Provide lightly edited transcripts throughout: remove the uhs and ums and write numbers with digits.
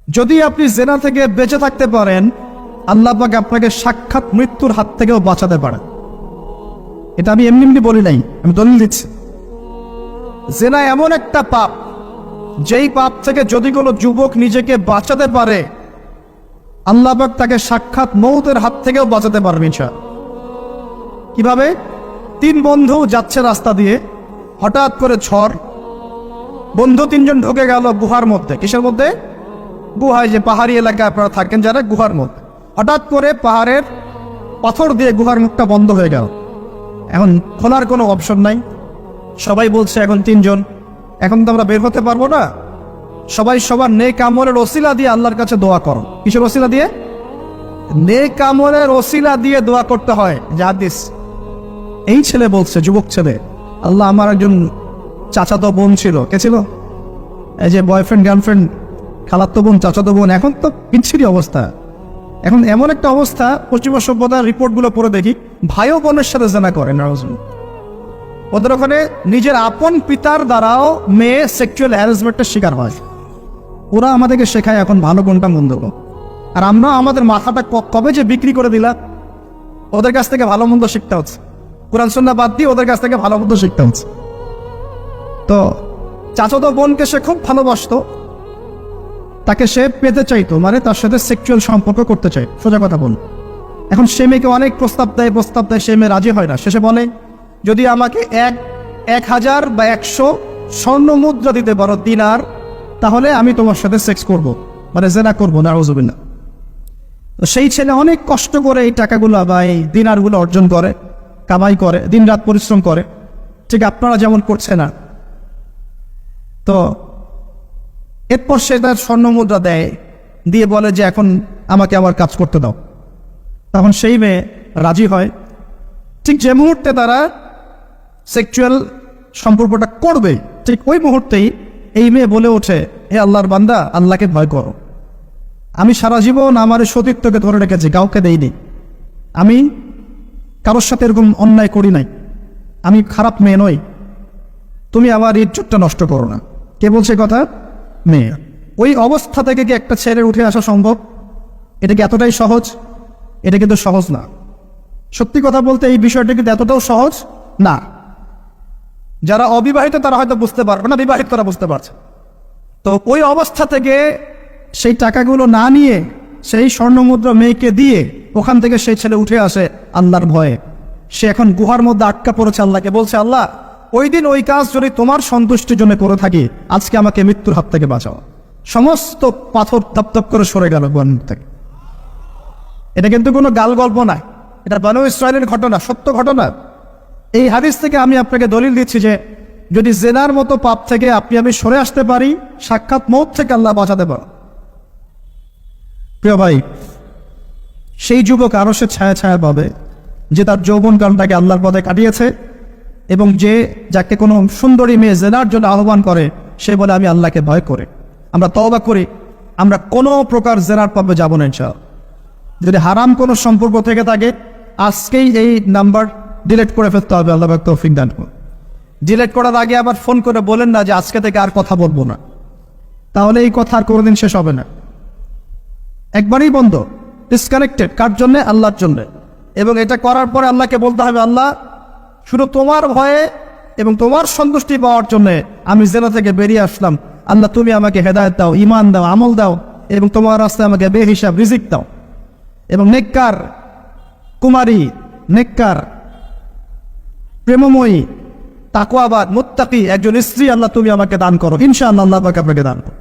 যদি আপনি জেনা থেকে বেঁচে থাকতে পারেন, আল্লাহ পাক আপনাকে সাক্ষাৎ মৃত্যুর হাত থেকেও বাঁচাতে পারেন। এটা আমি এমনি এমনি বলি নাই, আমি দলিল দিচ্ছি। জেনা এমন একটা পাপ, যেই পাপ থেকে যদি কোনো যুবক নিজেকে বাঁচাতে পারে, আল্লাহ পাক তাকে সাক্ষাৎ মৌতের হাত থেকেও বাঁচাতে পারবে ইনশাআল্লাহ। কিভাবে? 3 বন্ধু যাচ্ছে রাস্তা দিয়ে, হঠাৎ করে ঝড়, বন্ধু 3 জন ঢুকে গেল গুহার মধ্যে। কিসের মধ্যে? গুহায়, যে পাহাড়ি এলাকায় আপনারা থাকেন যারা, গুহার মধ্যে। হঠাৎ করে পাহাড়ের পাথর দিয়ে গুহার মুখটা বন্ধ হয়ে গেল। এখন খোলার কোনো অপশন নাই। সবাই বলছে এখন 3 জন, এখন তো আমরা বের হতে পারবো না। সবাই সবার নেক আমলের ওসিলা দিয়ে আল্লাহর কাছে দোয়া করো। কিসের ওসিলা দিয়ে? নেক আমলের ওসিলা দিয়ে দোয়া করতে হয়। হাদিস। এই ছেলে বলছে, যুবক ছেলে, আল্লাহ, আমার একজন চাচাতো বোন ছিল। কে ছিল? এই যে বয়ফ্রেন্ড গার্লফ্রেন্ড, খালাতো বোন, চাচাতো বোন। এখন তো বিচ্ছিরি অবস্থা। এখন এমন একটা অবস্থা, পশ্চিমা সভ্যতার রিপোর্টগুলো পড়ে দেখি, ভাইও বোনের সাথে জেনা করে। ওদের ওখানে নিজের আপন পিতার দ্বারাও মেয়ে সেক্সুয়াল হ্যারাসমেন্টের শিকার হয়। ওরা আমাদেরকে শেখায় এখন ভালো কোনটা মন্দ। আর আমরা আমাদের মাথাটা কবে যে বিক্রি করে দিলাম। ওদের কাছ থেকে ভালো মন্দ শিখতে হচ্ছে, কোরআন সুন্নাহ বাদ দিয়ে ওদের কাছ থেকে ভালো মন্দ শিখতে হচ্ছে। তো চাচাতো বোনকে সে খুব ভালোবাসতো, তাকে সে পেতে চাইতো, মানে তার সাথে সেক্সুয়াল সম্পর্ক করতে চাই, সোজা কথা বল। এখন সে মেয়েকে অনেক প্রস্তাব দেয়, সে মেয়ে রাজি হয় না। শেষে বলে, যদি আমাকে 1000 বা 100 স্বর্ণ মুদ্রা দিতে পারো, দিনার, তাহলে আমি তোমার সাথে সেক্স করব, মানে জেনা করবো। নাউজুবিল্লাহ। তো সেই ছেলে অনেক কষ্ট করে এই টাকাগুলো বা এই দিনারগুলো অর্জন করে, কামাই করে, দিনরাত পরিশ্রম করে, ঠিক আপনারা যেমন করছে না। তো এরপর সে তার স্বর্ণ মুদ্রা দেয়, দিয়ে বলে যে এখন আমাকে আবার কাজ করতে দাও। তখন সেই মেয়ে রাজি হয়। ঠিক যে মুহূর্তে তারা সেক্সুয়াল সম্পর্কটা করবে, ঠিক ওই মুহূর্তেই এই মেয়ে বলে ওঠে, হে আল্লাহর বান্দা, আল্লাহকে ভয় করো। আমি সারা জীবন আমার সতীত্বকে ধরে রেখেছি, কাউকে দেইনি। আমি কারোর সাথে এরকম অন্যায় করি নাই। আমি খারাপ মেয়ে নই। তুমি আমার ইজ্জতটা নষ্ট করো না। কে বলছে কথা? মেয়ে। ওই অবস্থা থেকে কি একটা ছেলে উঠে আসা সম্ভব? এটা কি এতটাই সহজ? এটা কিন্তু সহজ না। সত্যি কথা বলতে এই বিষয়টা কিন্তু এতটাও সহজ না। যারা অবিবাহিত তারা হয়তো বুঝতে পারবে না, বিবাহিত তারা বুঝতে পারছে। তো ওই অবস্থা থেকে সেই টাকাগুলো না নিয়ে সেই স্বর্ণমুদ্রা মেয়েকে দিয়ে ওখান থেকে সেই ছেলে উঠে আসে আল্লাহর ভয়ে। সে এখন গুহার মধ্যে আটকা পড়েছে, আল্লাহকে বলছে, আল্লাহ, ওই দিন ওই কাজ যদি তোমার সন্তুষ্টির জন্য করে থাকি, আজকে আমাকে মৃত্যুর হাত থেকে বাঁচাও। সমস্ত পাথর তপ করে সরে গেল গুহার থেকে। এটা কিন্তু কোনো গাল গল্প না, এটা বনু ইসরাইলের ঘটনা, সত্য ঘটনা। এই হাদিস থেকে আমি আপনাকে দলিল দিচ্ছি যে যদি জেনার মতো পাপ থেকে আমি সরে আসতে পারি, সাক্ষাৎ মৌত থেকে আল্লাহ বাঁচাতে পারে। প্রিয় ভাই, সেই যুবক আরো সে ছায়া পাবে যে তার যৌবনকালটাকে আল্লাহর পথে কাটিয়েছে, এবং যাকে কোনো সুন্দরী মেয়ে জেনার জন্য আহ্বান করে, সে বলে আমি আল্লাহকে ভয় করে। আমরা তওবা করি, আমরা কোনো প্রকার জেনার পাবে যাব না ইনশাআল্লাহ। যদি হারাম কোনো সম্পর্ক থেকে থাকে, আজকেই এই নাম্বার ডিলিট করে ফেলতে হবে। আল্লাহ পাক তৌফিক দান করুন। ডিলিট করার আগে আবার ফোন করে বলেন না যে আজকে থেকে আর কথা বলবো না, তাহলে এই কথা আর কোনোদিন শেষ হবে না। একবারই বন্ধ, ডিসকানেক্টেড। কার জন্যে? আল্লাহর জন্যে। এবং এটা করার পরে আল্লাহকে বলতে হবে, আল্লাহ, শুধু তোমার ভয়ে এবং তোমার সন্তুষ্টি পাওয়ার জন্য আমি জেনা থেকে বেরিয়ে আসলাম। আল্লাহ, তুমি আমাকে হেদায়েত দাও, ঈমান দাও, আমল দাও, এবং তোমার রাস্তায় আমাকে বেহিসাব রিজিক দাও। এবং নেককার কুমারী, নেককার প্রেমময়ী, তাকওয়াবাদ, মুত্তাকি একজন স্ত্রী আল্লাহ তুমি আমাকে দান করো। ইনশাআল্লাহ আল্লাহ পাক আপনাকে দান করো।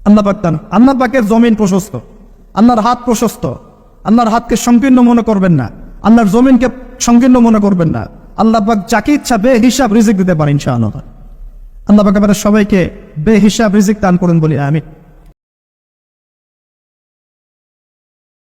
আল্লাহ পাক দান। আল্লাহ পাকের জমিন প্রশস্ত, আল্লাহর হাত প্রশস্ত। আল্লাহর হাতকে সংকীর্ণ মনে করবেন না, আল্লাহর জমিনকে সংকীর্ণ মনে করবেন না। আল্লাহ পাক যাকে ইচ্ছা বেহিসাব রিজিক দিতে পারেন ইনশাআল্লাহ। আল্লাহ পাক আমাদের সবাইকে বেহিসাব রিজিক দান করুন বলি আমিন।